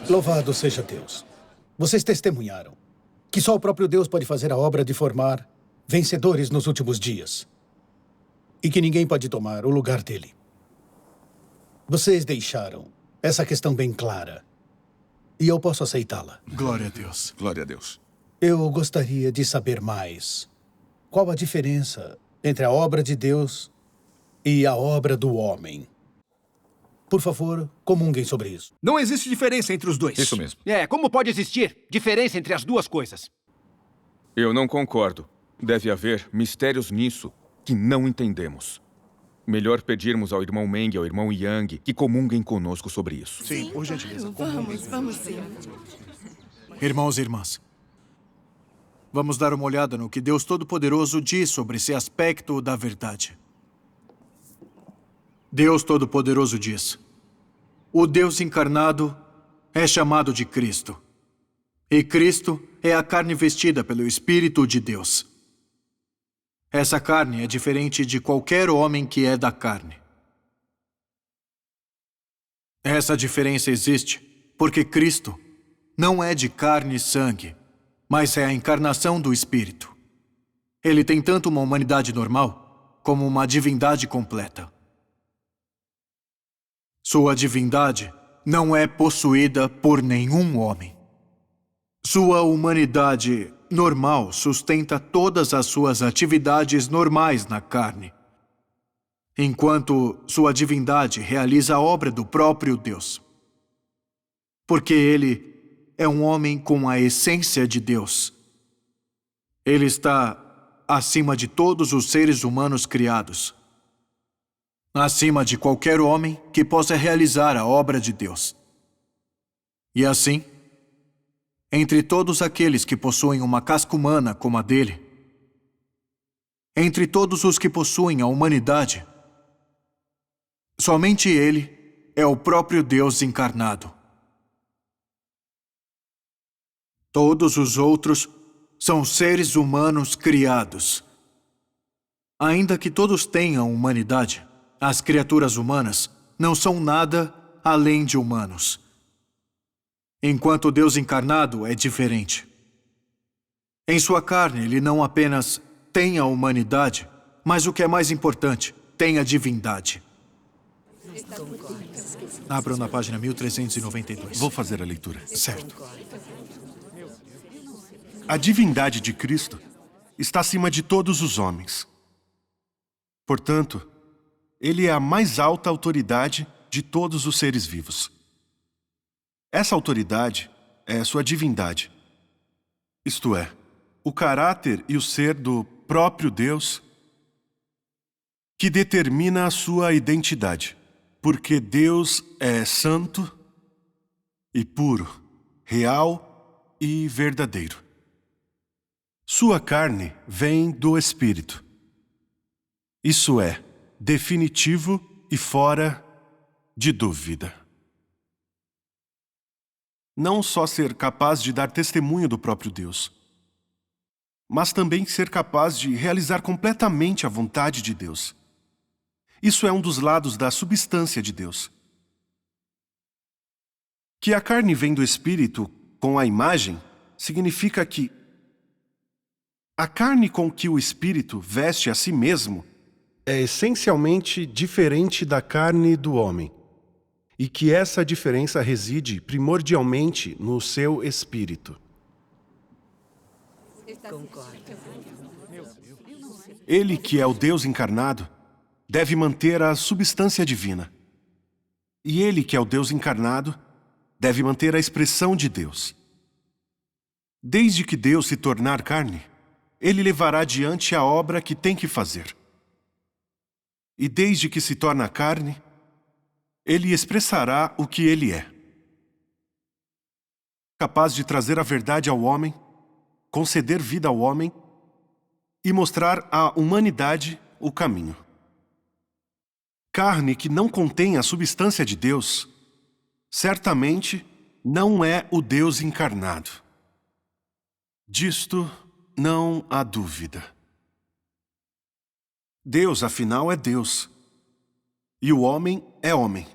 Louvado seja Deus. Vocês testemunharam que só o próprio Deus pode fazer a obra de formar vencedores nos últimos dias. E que ninguém pode tomar o lugar dele. Vocês deixaram essa questão bem clara. E eu posso aceitá-la. Glória a Deus. Glória a Deus. Eu gostaria de saber mais. Qual a diferença entre a obra de Deus e a obra do homem? Por favor, comunguem sobre isso. Não existe diferença entre os dois. Isso mesmo. Como pode existir diferença entre as duas coisas? Eu não concordo. Deve haver mistérios nisso que não entendemos. Melhor pedirmos ao irmão Meng e ao irmão Yang que comunguem conosco sobre isso. Sim, por gentileza. Vamos sim. Irmãos e irmãs, vamos dar uma olhada no que Deus Todo-Poderoso diz sobre esse aspecto da verdade. Deus Todo-Poderoso diz: o Deus encarnado é chamado de Cristo. E Cristo é a carne vestida pelo Espírito de Deus. Essa carne é diferente de qualquer homem que é da carne. Essa diferença existe porque Cristo não é de carne e sangue, mas é a encarnação do Espírito. Ele tem tanto uma humanidade normal como uma divindade completa. Sua divindade não é possuída por nenhum homem. Sua humanidade normal sustenta todas as suas atividades normais na carne, enquanto sua divindade realiza a obra do próprio Deus. Porque ele é um homem com a essência de Deus. Ele está acima de todos os seres humanos criados, acima de qualquer homem que possa realizar a obra de Deus. E assim, entre todos aqueles que possuem uma casca humana como a dele, entre todos os que possuem a humanidade, somente ele é o próprio Deus encarnado. Todos os outros são seres humanos criados. Ainda que todos tenham humanidade, as criaturas humanas não são nada além de humanos. Enquanto o Deus encarnado é diferente. Em sua carne, ele não apenas tem a humanidade, mas o que é mais importante, tem a divindade. Abram na página 1392. Vou fazer a leitura. Certo. A divindade de Cristo está acima de todos os homens. Portanto, ele é a mais alta autoridade de todos os seres vivos. Essa autoridade é sua divindade. Isto é, o caráter e o ser do próprio Deus que determina a sua identidade. Porque Deus é santo e puro, real e verdadeiro. Sua carne vem do Espírito. Isso é definitivo e fora de dúvida. Não só ser capaz de dar testemunho do próprio Deus, mas também ser capaz de realizar completamente a vontade de Deus. Isso é um dos lados da substância de Deus. Que a carne vem do Espírito com a imagem significa que a carne com que o Espírito veste a si mesmo é essencialmente diferente da carne do homem, e que essa diferença reside primordialmente no seu espírito. Ele, que é o Deus encarnado, deve manter a substância divina. E ele, que é o Deus encarnado, deve manter a expressão de Deus. Desde que Deus se tornar carne, ele levará adiante a obra que tem que fazer. E desde que se torna carne, ele expressará o que ele é. Capaz de trazer a verdade ao homem, conceder vida ao homem e mostrar à humanidade o caminho. Carne que não contém a substância de Deus, certamente não é o Deus encarnado. Disto não há dúvida. Deus, afinal, é Deus. E o homem é homem.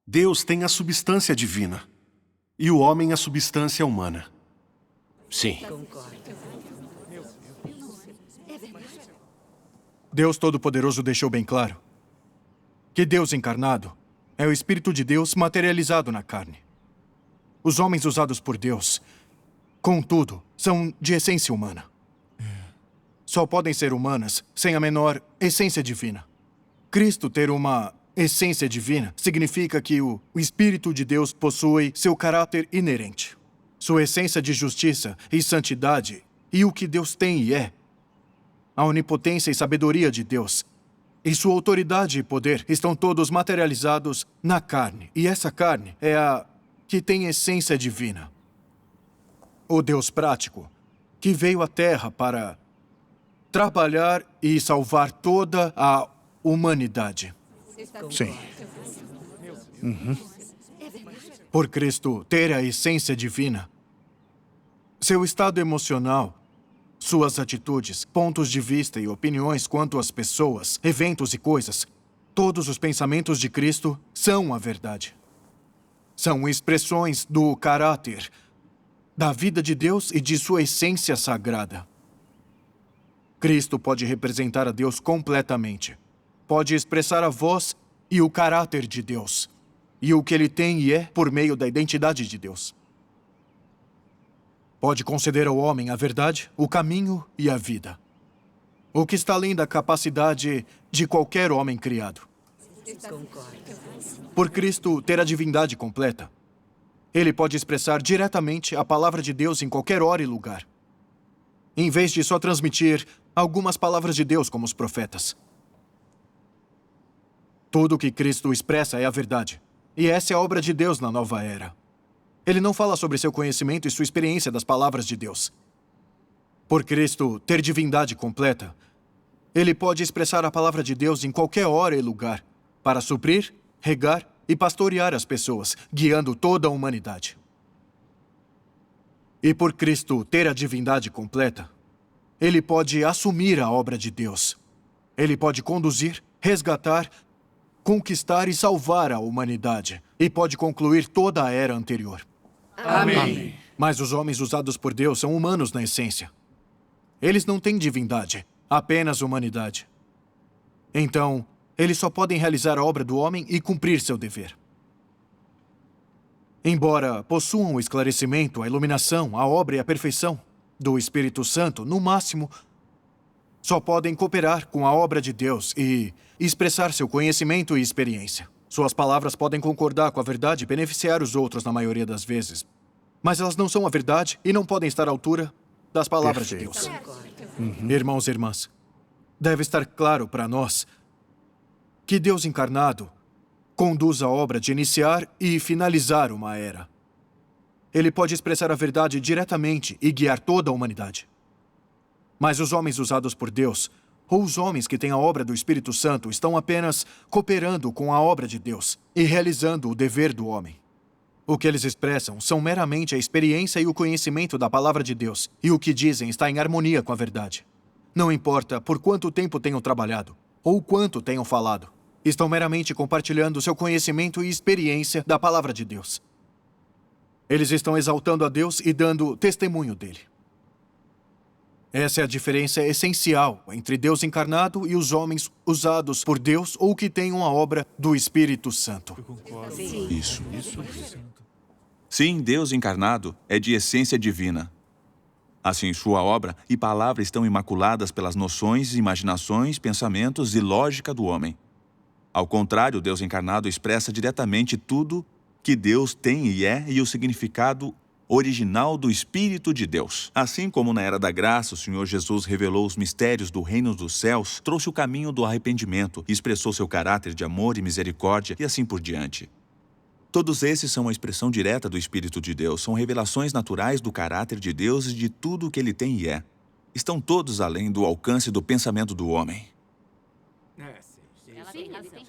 Deus tem a substância divina. e o homem a substância humana. Sim. Deus Todo-Poderoso deixou bem claro que Deus encarnado é o Espírito de Deus materializado na carne. Os homens usados por Deus, contudo, são de essência humana. Só podem ser humanas sem a menor essência divina. Cristo ter uma essência divina significa que o Espírito de Deus possui seu caráter inerente, sua essência de justiça e santidade, e o que Deus tem e é. A onipotência e sabedoria de Deus e sua autoridade e poder estão todos materializados na carne. E essa carne é a que tem essência divina. O Deus prático, que veio à Terra para trabalhar e salvar toda a humanidade. Sim. Por Cristo ter a essência divina, seu estado emocional, suas atitudes, pontos de vista e opiniões quanto às pessoas, eventos e coisas, todos os pensamentos de Cristo são a verdade. São expressões do caráter, da vida de Deus e de sua essência sagrada. Cristo pode representar a Deus completamente. Pode expressar a voz e o caráter de Deus, e o que ele tem e é por meio da identidade de Deus. Pode conceder ao homem a verdade, o caminho e a vida. O que está além da capacidade de qualquer homem criado. Por Cristo ter a divindade completa, ele pode expressar diretamente a palavra de Deus em qualquer hora e lugar, em vez de só transmitir algumas palavras de Deus como os profetas. Tudo o que Cristo expressa é a verdade, e essa é a obra de Deus na nova era. Ele não fala sobre seu conhecimento e sua experiência das palavras de Deus. Por Cristo ter divindade completa, ele pode expressar a palavra de Deus em qualquer hora e lugar, para suprir, regar e pastorear as pessoas, guiando toda a humanidade. E por Cristo ter a divindade completa, ele pode assumir a obra de Deus. Ele pode conduzir, resgatar, conquistar e salvar a humanidade, e pode concluir toda a era anterior. Amém. Mas os homens usados por Deus são humanos na essência. Eles não têm divindade, apenas humanidade. Então, eles só podem realizar a obra do homem e cumprir seu dever. Embora possuam o esclarecimento, a iluminação, a obra e a perfeição do Espírito Santo, no máximo, só podem cooperar com a obra de Deus e expressar seu conhecimento e experiência. Suas palavras podem concordar com a verdade e beneficiar os outros na maioria das vezes. Mas elas não são a verdade e não podem estar à altura das palavras de Deus. Irmãos e irmãs, deve estar claro para nós que Deus encarnado conduz a obra de iniciar e finalizar uma era. Ele pode expressar a verdade diretamente e guiar toda a humanidade. Mas os homens usados por Deus, ou os homens que têm a obra do Espírito Santo, estão apenas cooperando com a obra de Deus e realizando o dever do homem. O que eles expressam são meramente a experiência e o conhecimento da palavra de Deus, e o que dizem está em harmonia com a verdade. Não importa por quanto tempo tenham trabalhado, ou quanto tenham falado, estão meramente compartilhando seu conhecimento e experiência da palavra de Deus. Eles estão exaltando a Deus e dando testemunho dele. Essa é a diferença essencial entre Deus encarnado e os homens usados por Deus ou que tenham a obra do Espírito Santo. Isso. Sim, Deus encarnado é de essência divina. Assim, sua obra e palavra estão imaculadas pelas noções, imaginações, pensamentos e lógica do homem. Ao contrário, Deus encarnado expressa diretamente tudo que Deus tem e é e o significado original do Espírito de Deus. Assim como na Era da Graça, o Senhor Jesus revelou os mistérios do reino dos céus, trouxe o caminho do arrependimento, expressou seu caráter de amor e misericórdia e assim por diante. Todos esses são a expressão direta do Espírito de Deus, são revelações naturais do caráter de Deus e de tudo o que ele tem e é. Estão todos além do alcance do pensamento do homem.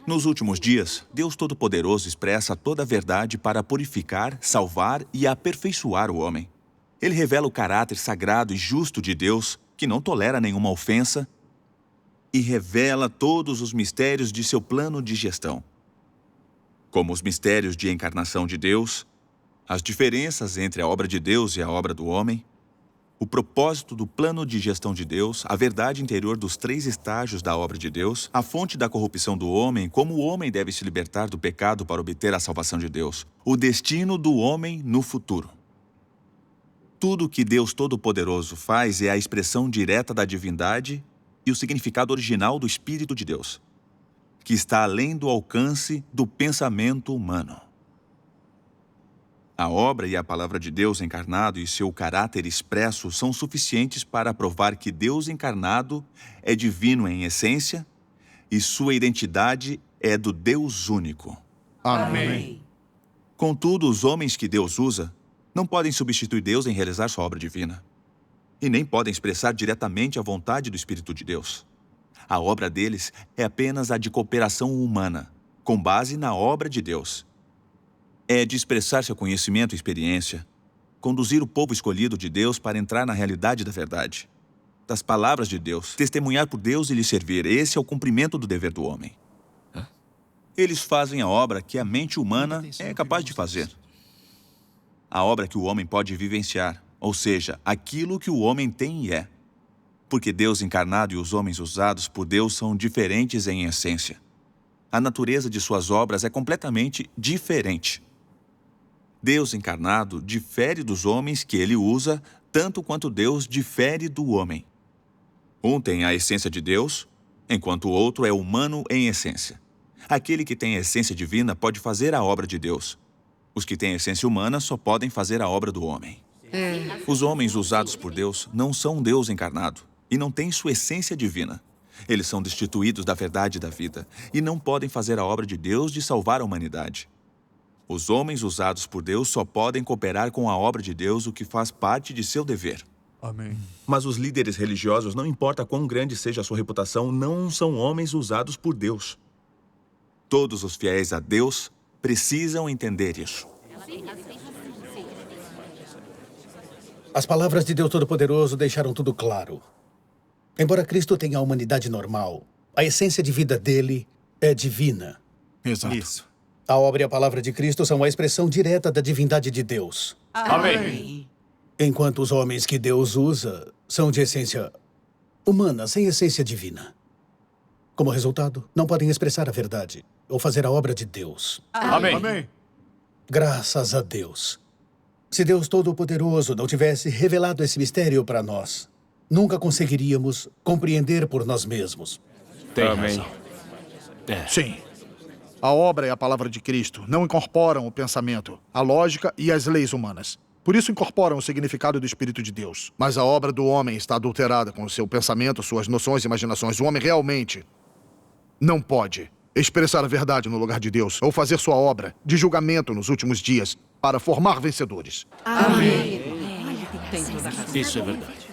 Nos últimos dias, Deus Todo-Poderoso expressa toda a verdade para purificar, salvar e aperfeiçoar o homem. Ele revela o caráter sagrado e justo de Deus, que não tolera nenhuma ofensa, e revela todos os mistérios de seu plano de gestão, como os mistérios de encarnação de Deus, as diferenças entre a obra de Deus e a obra do homem, o propósito do plano de gestão de Deus, a verdade interior dos 3 estágios da obra de Deus, a fonte da corrupção do homem, como o homem deve se libertar do pecado para obter a salvação de Deus, o destino do homem no futuro. Tudo que Deus Todo-Poderoso faz é a expressão direta da divindade e o significado original do Espírito de Deus, que está além do alcance do pensamento humano. A obra e a palavra de Deus encarnado e seu caráter expresso são suficientes para provar que Deus encarnado é divino em essência e sua identidade é do Deus único. Amém. Contudo, os homens que Deus usa não podem substituir Deus em realizar sua obra divina. E nem podem expressar diretamente a vontade do Espírito de Deus. A obra deles é apenas a de cooperação humana, com base na obra de Deus. É de expressar seu conhecimento e experiência, conduzir o povo escolhido de Deus para entrar na realidade da verdade, das palavras de Deus, testemunhar por Deus e lhe servir. Esse é o cumprimento do dever do homem. Eles fazem a obra que a mente humana é capaz de fazer. A obra que o homem pode vivenciar, ou seja, aquilo que o homem tem e é. Porque Deus encarnado e os homens usados por Deus são diferentes em essência. A natureza de suas obras é completamente diferente. Deus encarnado difere dos homens que ele usa, tanto quanto Deus difere do homem. Um tem a essência de Deus, enquanto o outro é humano em essência. Aquele que tem a essência divina pode fazer a obra de Deus. Os que têm a essência humana só podem fazer a obra do homem. Os homens usados por Deus não são Deus encarnado e não têm sua essência divina. Eles são destituídos da verdade da vida e não podem fazer a obra de Deus de salvar a humanidade. Os homens usados por Deus só podem cooperar com a obra de Deus, o que faz parte de seu dever. Amém. Mas os líderes religiosos, não importa quão grande seja a sua reputação, não são homens usados por Deus. Todos os fiéis a Deus precisam entender isso. As palavras de Deus Todo-Poderoso deixaram tudo claro. Embora Cristo tenha a humanidade normal, a essência de vida dele é divina. Exato. Isso. A obra e a palavra de Cristo são a expressão direta da divindade de Deus. Amém. Enquanto os homens que Deus usa são de essência humana, sem essência divina. Como resultado, não podem expressar a verdade ou fazer a obra de Deus. Amém. Amém. Graças a Deus. Se Deus Todo-Poderoso não tivesse revelado esse mistério para nós, nunca conseguiríamos compreender por nós mesmos. Tem Amém. razão. É. Sim. A obra e a palavra de Cristo não incorporam o pensamento, a lógica e as leis humanas. Por isso incorporam o significado do Espírito de Deus. Mas a obra do homem está adulterada com o seu pensamento, suas noções e imaginações. O homem realmente não pode expressar a verdade no lugar de Deus ou fazer sua obra de julgamento nos últimos dias para formar vencedores. Isso é verdade.